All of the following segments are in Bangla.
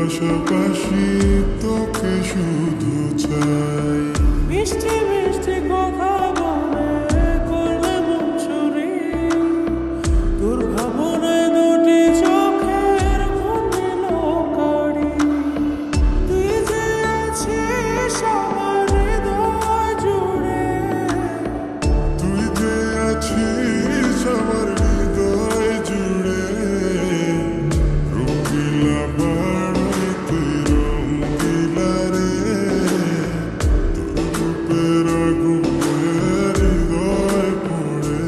পাশাপাশি তোকে শুধু চাই। মিষ্টি মিষ্টি কথা বলে করলে মন চুরি, তোর ভাবনায় দুটি চোখের মনিল কারি। তুই যে আছিস আমার হৃদয় জুড়ে, তুই যে আছিস আমার হৃদয় জুড়ে, রঙিলা বাড়াই তুই রঙিলা রে, তোর রূপের আগুনে হৃদয় পড়ে।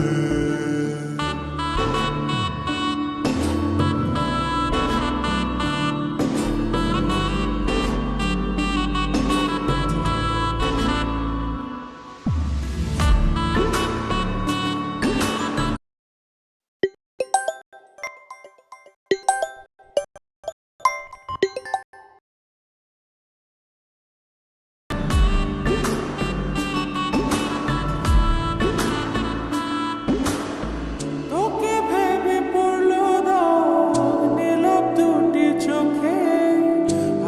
তোকে ভেবে পড়লো দাগ নীলাভ দুটি চোখে,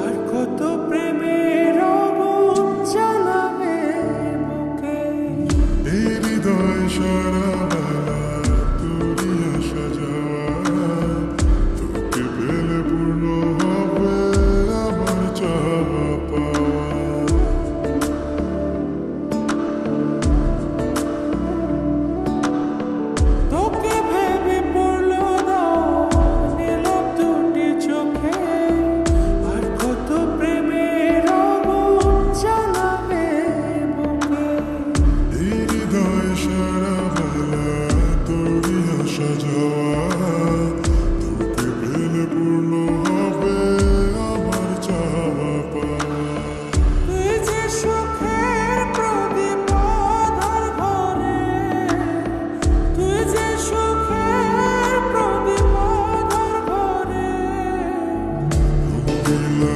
আর কত প্রেমের আগুন জ্বালাবে বুকে। এই হৃদয় সারা বেলা তোরই আসা যাওয়া, তোকে পেলে পূর্ণ হবে আমার চাওয়া পাওয়া। তোকে ভেবে পড়লো দাগ নীলাভ দুটি চোখে, আর কত প্রেমের আগুন জ্বালাবে বুকে। এই হৃদয় সারা বেলা তোরই আসা যাওয়া, তোকে পেলে পূর্ণ হবে আমার চাওয়া পাওয়া। তুই যে সুখের প্রদীপ আঁধার ঘরে, তুই যে সুখের প্রদীপ আঁধার ঘরে। রঙিলা